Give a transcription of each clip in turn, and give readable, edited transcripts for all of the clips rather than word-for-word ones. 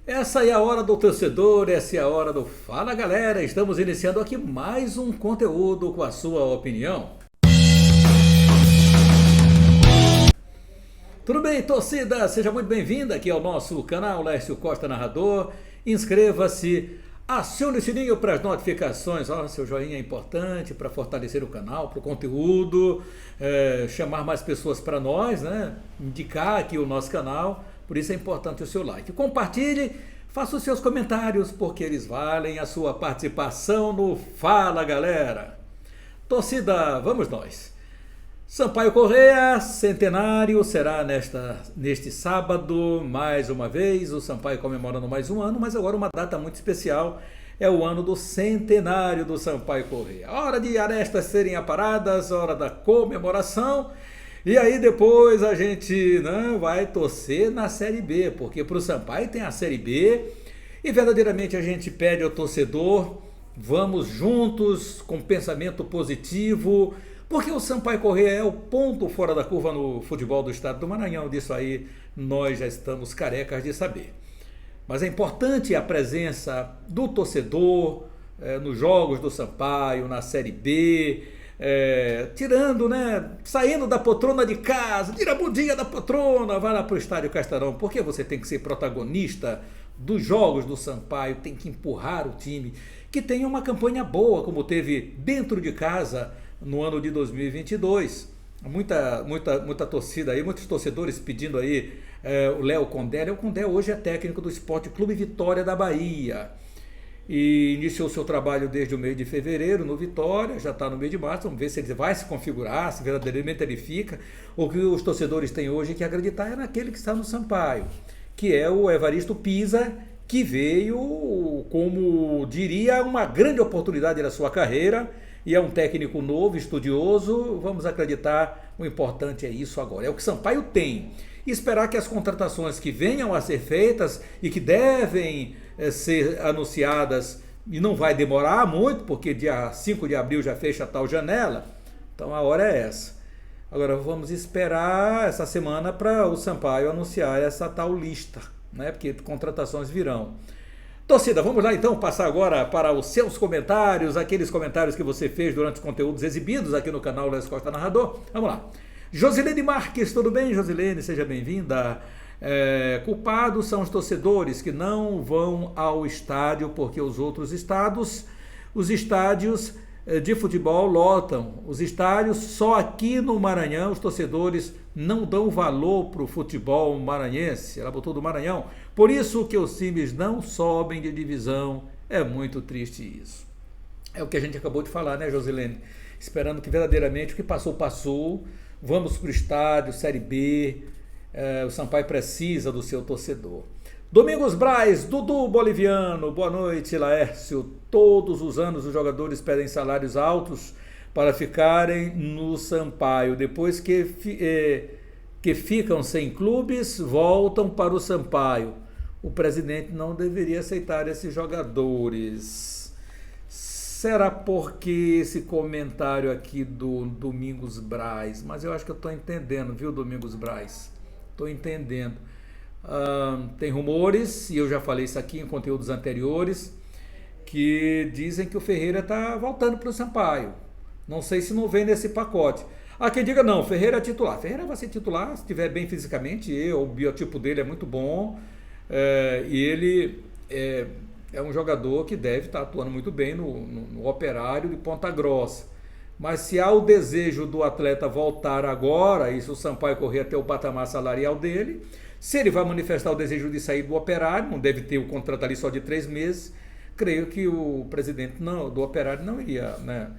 Essa é a hora do torcedor, essa é a hora do Fala Galera. Estamos iniciando aqui mais um conteúdo com a sua opinião. Tudo bem, torcida? Seja muito bem-vinda aqui ao nosso canal Lécio Costa Narrador. Inscreva-se, acione o sininho para as notificações. Seu joinha é importante para fortalecer o canal, para o conteúdo, chamar mais pessoas para nós, né? Indicar aqui o nosso canal. Por isso é importante o seu like. Compartilhe, faça os seus comentários, porque eles valem a sua participação no Fala Galera. Torcida, vamos nós. Sampaio Corrêa, centenário, será neste sábado, mais uma vez, o Sampaio comemorando mais um ano, mas agora uma data muito especial, é o ano do centenário do Sampaio Corrêa. Hora de arestas serem aparadas, hora da comemoração, e aí depois a gente vai torcer na Série B, porque para o Sampaio tem a Série B, e verdadeiramente a gente pede ao torcedor, vamos juntos, com pensamento positivo, porque o Sampaio Corrêa é o ponto fora da curva no futebol do estado do Maranhão. Disso aí nós já estamos carecas de saber. Mas é importante a presença do torcedor nos jogos do Sampaio, na Série B, saindo da poltrona de casa, tira a bundinha da poltrona, vai lá para o Estádio Castelão, porque você tem que ser protagonista dos jogos do Sampaio, tem que empurrar o time, que tenha uma campanha boa, como teve dentro de casa no ano de 2022, muita torcida aí, muitos torcedores pedindo aí o Léo Condé. Léo Condé hoje é técnico do Sport Clube Vitória da Bahia e iniciou seu trabalho desde o mês de fevereiro no Vitória, já está no mês de março, vamos ver se ele vai se configurar, se verdadeiramente ele fica. O que os torcedores têm hoje que acreditar é naquele que está no Sampaio, que é o Evaristo Pisa, que veio, como diria, uma grande oportunidade na sua carreira, e é um técnico novo, estudioso. Vamos acreditar, o importante é isso agora, é o que Sampaio tem. E esperar que as contratações que venham a ser feitas e que devem ser anunciadas, e não vai demorar muito, porque dia 5 de abril já fecha a tal janela, então a hora é essa. Agora vamos esperar essa semana para o Sampaio anunciar essa tal lista, né? Porque contratações virão. Torcida, vamos lá então passar agora para os seus comentários, aqueles comentários que você fez durante os conteúdos exibidos aqui no canal Lécio Costa Narrador. Vamos lá. Josilene Marques, tudo bem, Josilene? Seja bem-vinda. Culpados são os torcedores que não vão ao estádio porque os estádios de futebol lotam. Os estádios, só aqui no Maranhão, os torcedores não dão valor para o futebol maranhense. Ela botou do Maranhão. Por isso que os times não sobem de divisão. É muito triste isso. É o que a gente acabou de falar, né, Josilene? Esperando que verdadeiramente o que passou, passou. Vamos para o estádio, Série B. O Sampaio precisa do seu torcedor. Domingos Braz, Dudu Boliviano, boa noite, Laércio. Todos os anos os jogadores pedem salários altos para ficarem no Sampaio. Depois que ficam sem clubes, voltam para o Sampaio. O presidente não deveria aceitar esses jogadores. Será porque esse comentário aqui do Domingos Braz? Mas eu acho que eu estou entendendo, viu, Domingos Braz? Estou entendendo. Tem rumores, e eu já falei isso aqui em conteúdos anteriores, que dizem que o Ferreira está voltando para o Sampaio. Não sei se não vem nesse pacote. Há quem diga não, Ferreira é titular. Ferreira vai ser titular se estiver bem fisicamente, o biotipo dele é muito bom, e ele é um jogador que deve estar atuando muito bem no Operário de Ponta Grossa. Mas se há o desejo do atleta voltar agora, e se o Sampaio correr até o patamar salarial dele, se ele vai manifestar o desejo de sair do Operário, não deve ter o contrato ali só de 3 meses, creio que o presidente do Operário não iria, né?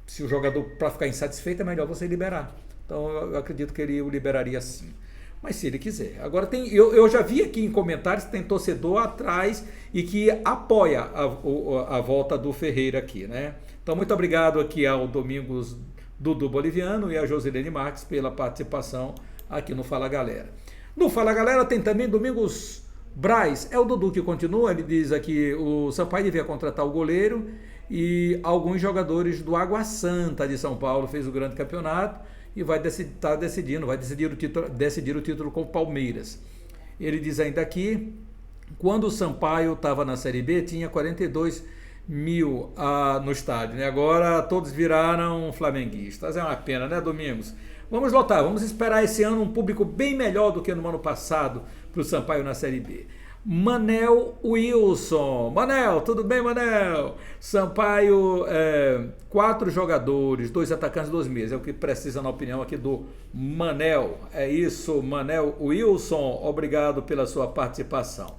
Se o jogador, para ficar insatisfeito, é melhor você liberar. Então eu acredito que ele o liberaria sim. Mas se ele quiser. Agora eu já vi aqui em comentários que tem torcedor atrás e que apoia a volta do Ferreira aqui, né? Então muito obrigado aqui ao Domingos Dudu Boliviano e a Josilene Marques pela participação aqui no Fala Galera. No Fala Galera tem também Domingos Braz, é o Dudu que continua, ele diz aqui, o Sampaio devia contratar o goleiro e alguns jogadores do Água Santa de São Paulo, fez o grande campeonato e vai decidir o título com o Palmeiras. Ele diz ainda aqui Quando o Sampaio estava na Série B, tinha 42 mil no estádio, né? Agora todos viraram flamenguistas. É uma pena, né, Domingos? Vamos lotar, vamos esperar esse ano um público bem melhor do que no ano passado para o Sampaio na Série B. Manel Wilson. Manel, tudo bem, Manel? Sampaio, 4 jogadores, 2 atacantes, 2 meias. É o que precisa na opinião aqui do Manel. É isso, Manel Wilson. Obrigado pela sua participação.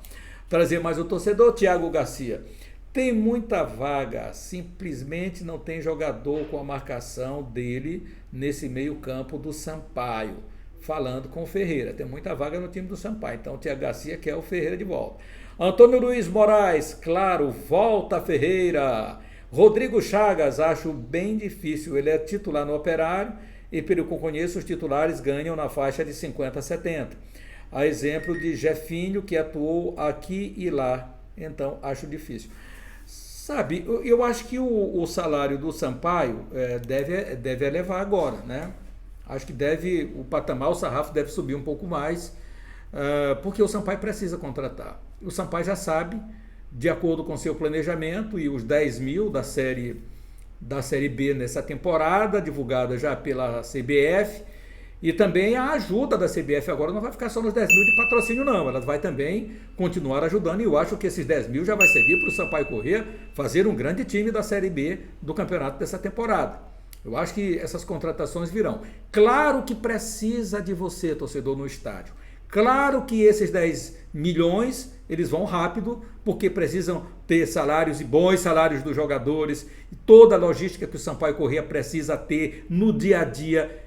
Trazer mais o torcedor, Thiago Garcia. Tem muita vaga, simplesmente não tem jogador com a marcação dele nesse meio campo do Sampaio. Falando com o Ferreira, tem muita vaga no time do Sampaio, então o Thiago Garcia quer o Ferreira de volta. Antônio Luiz Moraes, claro, volta Ferreira. Rodrigo Chagas, acho bem difícil, ele é titular no Operário e pelo que eu conheço os titulares ganham na faixa de 50 a 70. A exemplo de Jefinho, que atuou aqui e lá, então acho difícil. Sabe, eu acho que o salário do Sampaio deve elevar agora, né? Acho que o patamar, o sarrafo deve subir um pouco mais, porque o Sampaio precisa contratar. O Sampaio já sabe, de acordo com seu planejamento e os 10 mil da série B nessa temporada, divulgada já pela CBF, e também a ajuda da CBF agora não vai ficar só nos 10 mil de patrocínio, não. Ela vai também continuar ajudando, e eu acho que esses 10 mil já vai servir para o Sampaio Corrêa fazer um grande time da Série B do campeonato dessa temporada. Eu acho que essas contratações virão. Claro que precisa de você, torcedor, no estádio. Claro que esses 10 milhões, eles vão rápido, porque precisam ter salários e bons salários dos jogadores, toda a logística que o Sampaio Corrêa precisa ter no dia a dia.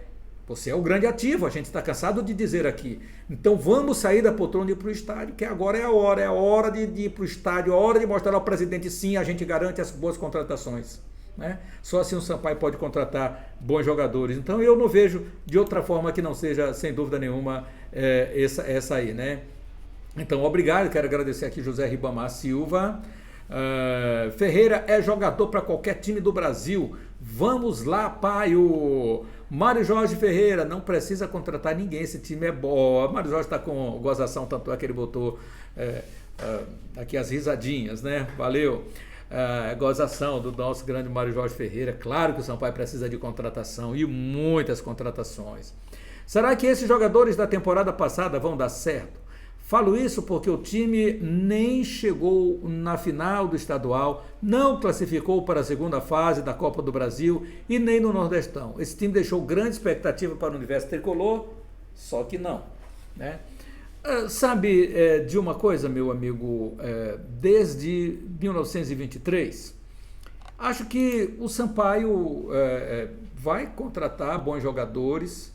Você é o grande ativo, a gente está cansado de dizer aqui. Então vamos sair da poltrona e ir para o estádio, que agora é a hora de ir para o estádio, a hora de mostrar ao presidente, sim, a gente garante as boas contratações. Né? Só assim o Sampaio pode contratar bons jogadores. Então eu não vejo de outra forma que não seja, sem dúvida nenhuma, essa aí, né? Então, obrigado, quero agradecer aqui José Ribamar Silva. Ferreira é jogador para qualquer time do Brasil. Vamos lá, Paio. Mário Jorge Ferreira, não precisa contratar ninguém, esse time é bom. Mário Jorge está com gozação, tanto é que ele botou aqui as risadinhas, né? Valeu. Gozação do nosso grande Mário Jorge Ferreira. Claro que o Sampaio precisa de contratação e muitas contratações. Será que esses jogadores da temporada passada vão dar certo? Falo isso porque o time nem chegou na final do estadual, não classificou para a segunda fase da Copa do Brasil e nem no Nordestão. Esse time deixou grande expectativa para o universo tricolor, só que não, né? Sabe de uma coisa, meu amigo, desde 1923, acho que o Sampaio vai contratar bons jogadores.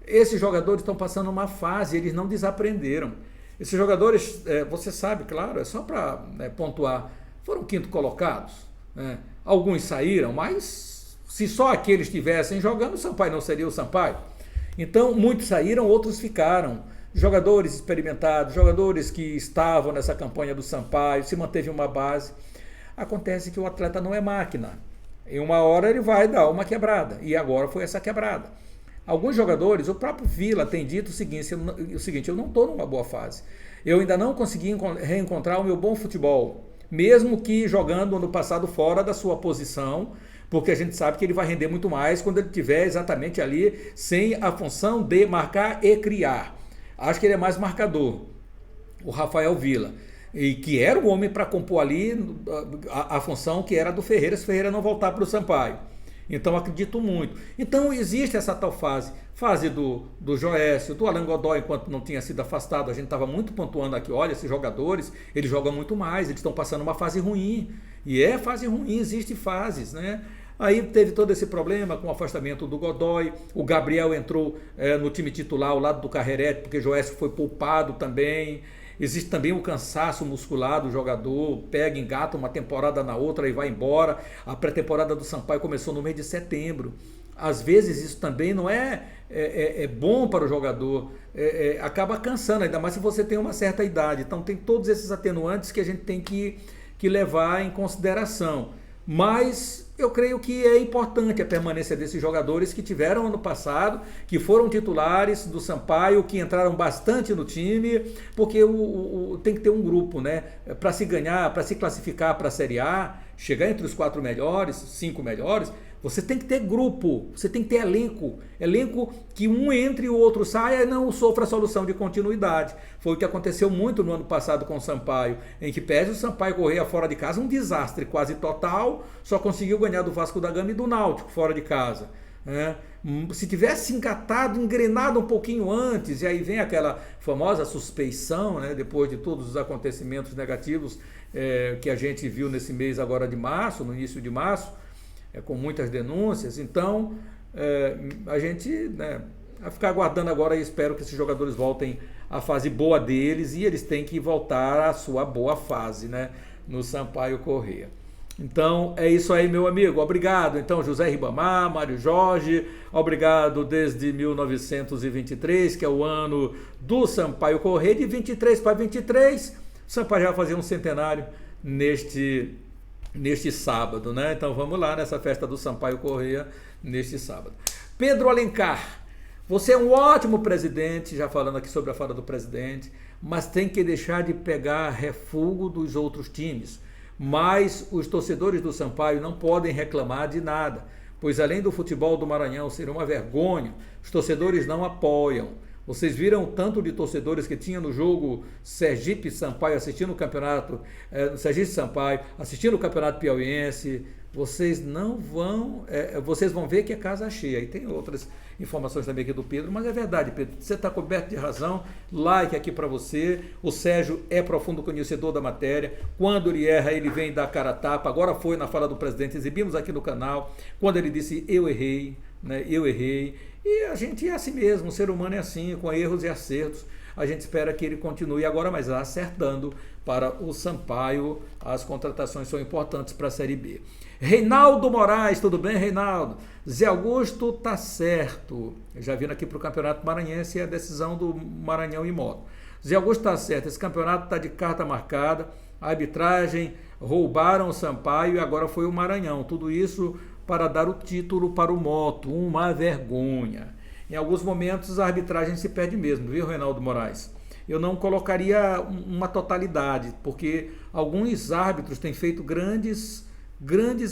Esses jogadores estão passando uma fase, eles não desaprenderam. Esses jogadores, você sabe, claro, é só para pontuar, foram quinto colocados, né? Alguns saíram, mas se só aqueles estivessem jogando, o Sampaio não seria o Sampaio. Então, muitos saíram, outros ficaram. Jogadores experimentados, jogadores que estavam nessa campanha do Sampaio, se manteve uma base. Acontece que o atleta não é máquina. Em uma hora ele vai dar uma quebrada, e agora foi essa quebrada. Alguns jogadores, o próprio Vila tem dito o seguinte, eu não estou numa boa fase. Eu ainda não consegui reencontrar o meu bom futebol, mesmo que jogando ano passado fora da sua posição, porque a gente sabe que ele vai render muito mais quando ele estiver exatamente ali, sem a função de marcar e criar. Acho que ele é mais marcador, o Rafael Vila, e que era o homem para compor ali a função que era do Ferreira, se Ferreira não voltar para o Sampaio. Então acredito muito. Então existe essa tal fase do Joécio, do Alan Godoy, enquanto não tinha sido afastado, a gente estava muito pontuando aqui, olha, esses jogadores, eles jogam muito mais, eles estão passando uma fase ruim, e é fase ruim, existem fases, né? Aí teve todo esse problema com o afastamento do Godoy, o Gabriel entrou no time titular ao lado do Carrerete, porque Joécio foi poupado também. Existe também o cansaço muscular do jogador, pega, engata uma temporada na outra e vai embora. A pré-temporada do Sampaio começou no mês de setembro. Às vezes isso também não é bom para o jogador, acaba cansando, ainda mais se você tem uma certa idade. Então tem todos esses atenuantes que a gente tem que levar em consideração. Mas eu creio que é importante a permanência desses jogadores que tiveram ano passado, que foram titulares do Sampaio, que entraram bastante no time, porque tem que ter um grupo, né? Para se ganhar, para se classificar para a Série A, chegar entre os 4 melhores, 5 melhores, você tem que ter grupo, você tem que ter elenco. Elenco que um entre e o outro saia e não sofra a solução de continuidade. Foi o que aconteceu muito no ano passado com o Sampaio, em que pese o Sampaio Corrêa fora de casa, um desastre quase total, só conseguiu ganhar do Vasco da Gama e do Náutico fora de casa. Se tivesse engatado, engrenado um pouquinho antes, e aí vem aquela famosa suspeição, né, depois de todos os acontecimentos negativos que a gente viu nesse mês agora de março, no início de março, com muitas denúncias. Então a gente, né, vai ficar aguardando agora e espero que esses jogadores voltem à fase boa deles, e eles têm que voltar à sua boa fase, né, no Sampaio Corrêa. Então é isso aí, meu amigo, obrigado. Então, José Ribamar, Mário Jorge, obrigado desde 1923, que é o ano do Sampaio Corrêa. De 23 para 23, o Sampaio já vai fazer um centenário neste sábado, né? Então vamos lá nessa festa do Sampaio Corrêa neste sábado. Pedro Alencar, você é um ótimo presidente, já falando aqui sobre a fala do presidente, mas tem que deixar de pegar refúgio dos outros times. Mas os torcedores do Sampaio não podem reclamar de nada, pois além do futebol do Maranhão ser uma vergonha, os torcedores não apoiam. Vocês viram o tanto de torcedores que tinha no jogo Sergipe-Sampaio assistindo o campeonato, Sergipe-Sampaio, assistindo o campeonato piauiense. Vocês não vão, vocês vão ver que é casa cheia. E tem outras informações também aqui do Pedro, mas é verdade, Pedro, você está coberto de razão. Like aqui para você. O Sérgio é profundo conhecedor da matéria. Quando ele erra, ele vem dar cara a tapa. Agora foi na fala do presidente, exibimos aqui no canal, quando ele disse eu errei, né? Eu errei. E a gente é assim mesmo, o ser humano é assim, com erros e acertos. A gente espera que ele continue agora, mas acertando para o Sampaio. As contratações são importantes para a Série B. Reinaldo Moraes, tudo bem, Reinaldo? Zé Augusto tá certo. Já vindo aqui para o Campeonato Maranhense, a decisão do Maranhão e Moto. Zé Augusto tá certo, esse campeonato tá de carta marcada, a arbitragem, roubaram o Sampaio e agora foi o Maranhão. Tudo isso para dar o título para o Moto, uma vergonha. Em alguns momentos a arbitragem se perde mesmo, viu, Reinaldo Moraes? Eu não colocaria uma totalidade, porque alguns árbitros têm feito grandes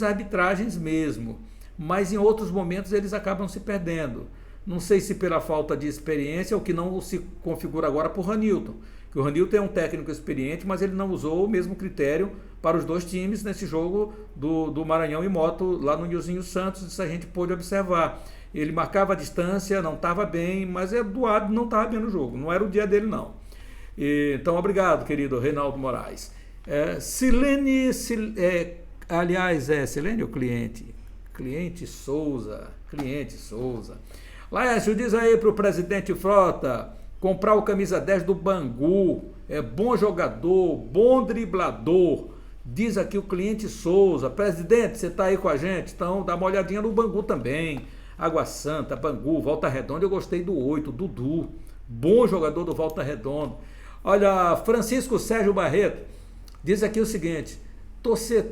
arbitragens mesmo, mas em outros momentos eles acabam se perdendo. Não sei se pela falta de experiência, ou que não se configura agora por Ranilton, que o Ranilton é um técnico experiente, mas ele não usou o mesmo critério para os dois times nesse jogo do Maranhão e Moto, lá no Nilzinho Santos. Isso a gente pôde observar. Ele marcava a distância, não estava bem, mas Eduardo não estava bem no jogo, não era o dia dele não. Então, obrigado, querido Reinaldo Moraes. Silene ou cliente? Cliente Souza. Laércio, diz aí para o presidente Frota comprar o camisa 10 do Bangu. É bom jogador, bom driblador. Diz aqui o cliente Souza. Presidente, você está aí com a gente? Então dá uma olhadinha no Bangu também. Água Santa, Bangu, Volta Redonda. Eu gostei do 8, Dudu. Bom jogador do Volta Redonda. Olha, Francisco Sérgio Barreto diz aqui o seguinte: torcer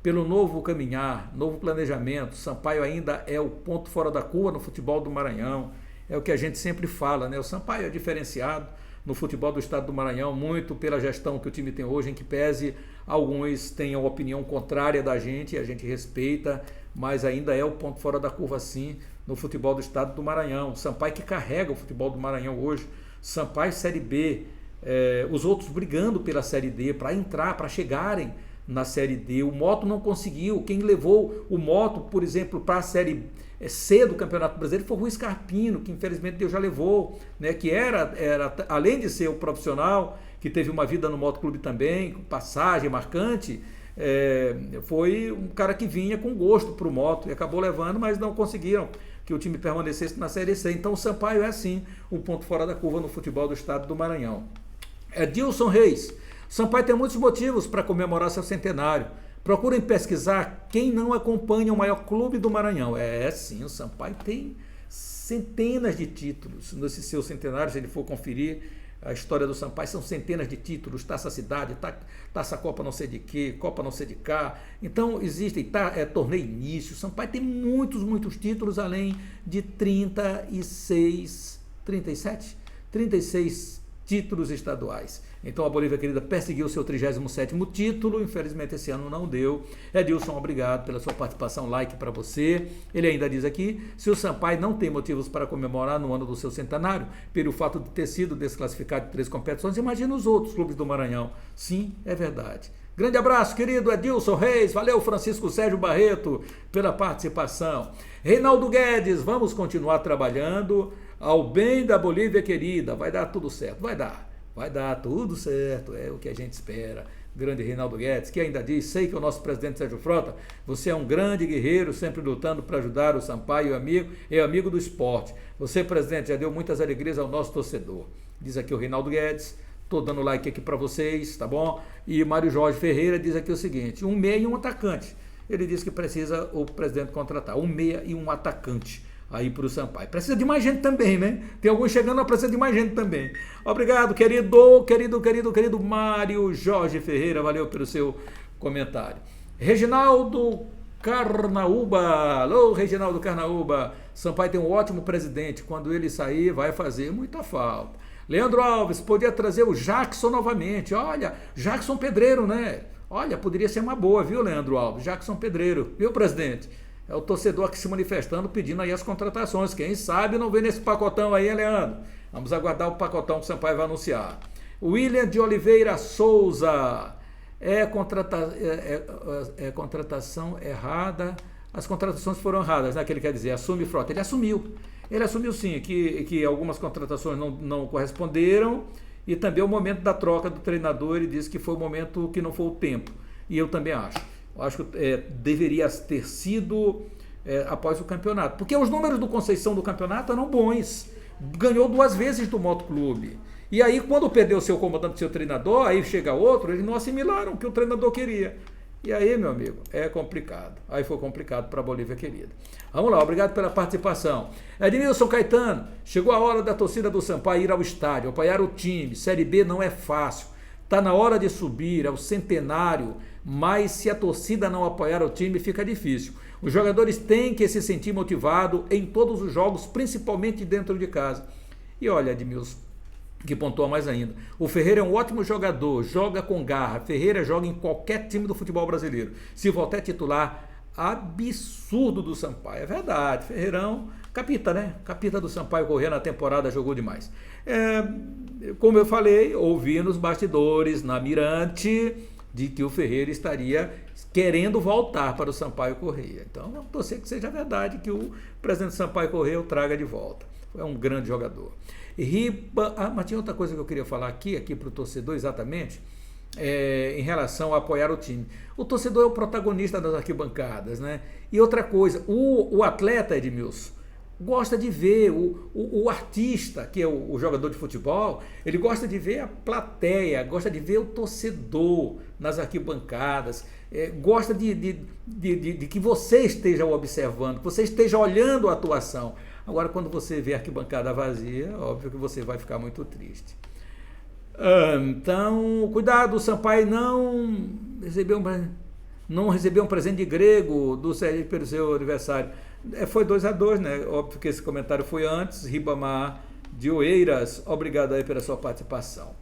pelo novo caminhar, novo planejamento. Sampaio ainda é o ponto fora da curva no futebol do Maranhão. É o que a gente sempre fala, né? O Sampaio é diferenciado no futebol do estado do Maranhão, muito pela gestão que o time tem hoje, em que pese alguns tenham opinião contrária da gente, a gente respeita, mas ainda é o ponto fora da curva sim no futebol do estado do Maranhão. O Sampaio que carrega o futebol do Maranhão hoje. Sampaio Série B, os outros brigando pela Série D para entrar, para chegarem na Série D. O Moto não conseguiu. Quem levou o Moto, por exemplo, para a Série C do Campeonato Brasileiro foi o Rui Scarpino, que infelizmente Deus já levou, né? Que era além de ser o profissional, que teve uma vida no Moto Clube também, com passagem marcante, foi um cara que vinha com gosto para o Moto e acabou levando, mas não conseguiram que o time permanecesse na Série C. Então o Sampaio é sim um ponto fora da curva no futebol do estado do Maranhão. Dilson Reis: Sampaio tem muitos motivos para comemorar seu centenário. Procurem pesquisar quem não acompanha o maior clube do Maranhão. Sim, o Sampaio tem centenas de títulos nesse seu centenário, se ele for conferir. a história do Sampaio são centenas de títulos, Taça Cidade, Taça Copa não sei de quê, Copa não sei de cá. Então existem torneio início. O Sampaio tem muitos títulos, além de 36 títulos estaduais. Então a Bolívia Querida perseguiu seu 37º título, infelizmente esse ano não deu. Edilson, obrigado pela sua participação, like para você. Ele ainda diz aqui, se o Sampaio não tem motivos para comemorar no ano do seu centenário, pelo fato de ter sido desclassificado de 3 competições, imagina os outros clubes do Maranhão. Sim, é verdade. Grande abraço, querido Edilson Reis, valeu Francisco Sérgio Barreto pela participação. Reinaldo Guedes, vamos continuar trabalhando ao bem da Bolívia Querida, vai dar tudo certo, vai dar tudo certo, é o que a gente espera. Grande Reinaldo Guedes, que ainda diz, sei que o nosso presidente Sérgio Frota, você é um grande guerreiro, sempre lutando para ajudar o Sampaio, amigo do esporte. Você, presidente, já deu muitas alegrias ao nosso torcedor. Diz aqui o Reinaldo Guedes, estou dando like aqui para vocês, tá bom? E Mário Jorge Ferreira diz aqui o seguinte, um meia e um atacante. Ele diz que precisa o presidente contratar um meia e um atacante aí para o Sampaio. Precisa de mais gente também, né? Tem alguns chegando, mas precisa de mais gente também. Obrigado, querido Mário Jorge Ferreira, valeu pelo seu comentário. Reginaldo Carnaúba, alô Reginaldo Carnaúba, Sampaio tem um ótimo presidente, quando ele sair vai fazer muita falta. Leandro Alves, podia trazer o Jackson novamente, olha, Jackson Pedreiro, né? Olha, poderia ser uma boa, viu, Leandro Alves? Jackson Pedreiro, viu, presidente? É o torcedor aqui se manifestando, pedindo aí as contratações. Quem sabe não vem nesse pacotão aí, hein, Leandro? Vamos aguardar o pacotão que o Sampaio vai anunciar. William de Oliveira Souza. Contratação errada. As contratações foram erradas, né? Que ele quer dizer, assume Frota. Ele assumiu sim, que algumas contratações não corresponderam e também o momento da troca do treinador, ele disse que foi o momento que não foi o tempo. E eu também acho. Eu acho que deveria ter sido após o campeonato. Porque os números do Conceição do campeonato eram bons. Ganhou 2 vezes do Motoclube. E aí, quando perdeu seu comandante, seu treinador, aí chega outro, eles não assimilaram o que o treinador queria. E aí, meu amigo, é complicado. Aí foi complicado para a Bolívia Querida. Vamos lá, obrigado pela participação. Edmilson Caetano, chegou a hora da torcida do Sampaio ir ao estádio, apoiar o time. Série B não é fácil. Está na hora de subir, é o centenário, mas se a torcida não apoiar o time, fica difícil. Os jogadores têm que se sentir motivados em todos os jogos, principalmente dentro de casa. E olha, Edmilson, que pontua mais ainda. O Ferreira é um ótimo jogador, joga com garra. Ferreira joga em qualquer time do futebol brasileiro. Se voltar titular, absurdo do Sampaio. É verdade, Ferreirão, capita, né? Capita do Sampaio Corrêa na temporada, jogou demais. Como eu falei, ouvi nos bastidores, na Mirante, de que o Ferreira estaria querendo voltar para o Sampaio Corrêa. Então, vamos torcer que seja verdade, que o presidente do Sampaio Corrêa o traga de volta. É um grande jogador. Mas tinha outra coisa que eu queria falar aqui para o torcedor exatamente, em relação a apoiar o time. O torcedor é o protagonista das arquibancadas, né? E outra coisa, o atleta, Edmilson, gosta de ver o artista, que é o jogador de futebol, ele gosta de ver a plateia, gosta de ver o torcedor nas arquibancadas, gosta de que você esteja observando, que você esteja olhando a atuação. Agora, quando você vê a arquibancada vazia, óbvio que você vai ficar muito triste. Então, cuidado, o Sampaio não recebeu um presente de grego do Sérgio pelo seu aniversário. Foi 2-2, né? Óbvio que esse comentário foi antes. Ribamar de Oeiras, obrigado aí pela sua participação.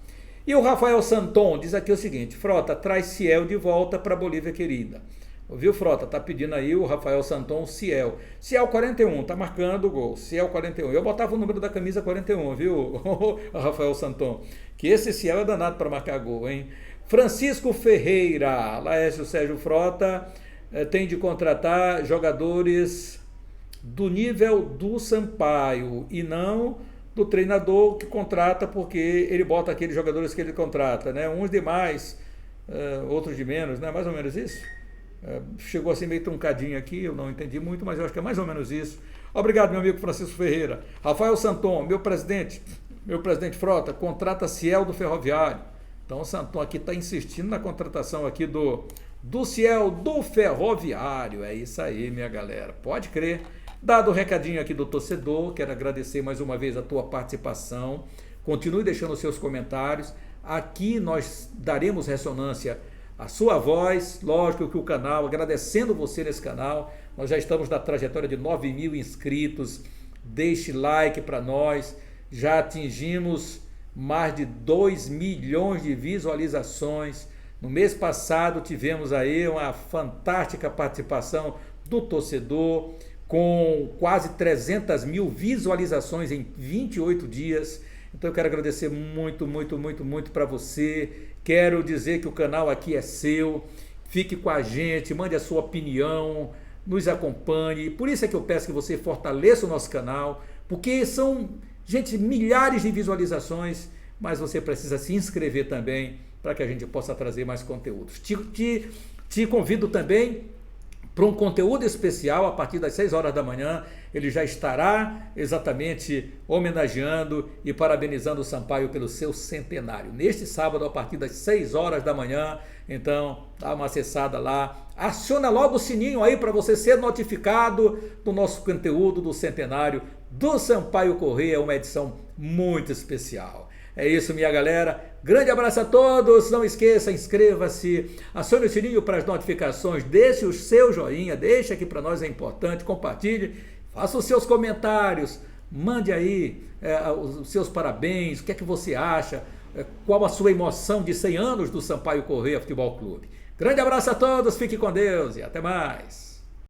E o Rafael Santon diz aqui o seguinte: Frota, traz Ciel de volta para a Bolívia Querida. Ouviu, Frota? Tá pedindo aí o Rafael Santon, Ciel. Ciel 41, tá marcando o gol. Ciel 41. Eu botava o número da camisa 41, viu, Rafael Santon? Que esse Ciel é danado para marcar gol, hein? Francisco Ferreira, Laércio Sérgio Frota, tem de contratar jogadores do nível do Sampaio e não do treinador que contrata, porque ele bota aqueles jogadores que ele contrata, né? Uns de mais, outros de menos, né? Mais ou menos isso. Chegou assim meio truncadinho aqui, eu não entendi muito, mas eu acho que é mais ou menos isso. Obrigado, meu amigo Francisco Ferreira. Rafael Santon, meu presidente Frota, contrata Ciel do Ferroviário. Então o Santon aqui está insistindo na contratação aqui do Ciel do Ferroviário. É isso aí, minha galera. Pode crer. Dado o recadinho aqui do torcedor, quero agradecer mais uma vez a tua participação. Continue deixando os seus comentários. Aqui nós daremos ressonância à sua voz, lógico que o canal, agradecendo você nesse canal, nós já estamos na trajetória de 9.000 inscritos, deixe like para nós, já atingimos mais de 2 milhões de visualizações. No mês passado tivemos aí uma fantástica participação do torcedor, com quase 300 mil visualizações em 28 dias. Então eu quero agradecer muito, muito, muito, muito para você. Quero dizer que o canal aqui é seu. Fique com a gente, mande a sua opinião, nos acompanhe. Por isso é que eu peço que você fortaleça o nosso canal, porque são, gente, milhares de visualizações, mas você precisa se inscrever também para que a gente possa trazer mais conteúdos. Te convido também para um conteúdo especial a partir das 6 horas da manhã. Ele já estará exatamente homenageando e parabenizando o Sampaio pelo seu centenário. Neste sábado, a partir das 6 horas da manhã. Então, dá uma acessada lá. Aciona logo o sininho aí para você ser notificado do nosso conteúdo do centenário do Sampaio Corrêa, uma edição muito especial. É isso, minha galera. Grande abraço a todos. Não esqueça, inscreva-se, acione o sininho para as notificações, deixe o seu joinha, deixe aqui para nós, é importante, compartilhe, faça os seus comentários, mande aí os seus parabéns, o que é que você acha, qual a sua emoção de 100 anos do Sampaio Corrêa Futebol Clube. Grande abraço a todos, fique com Deus e até mais.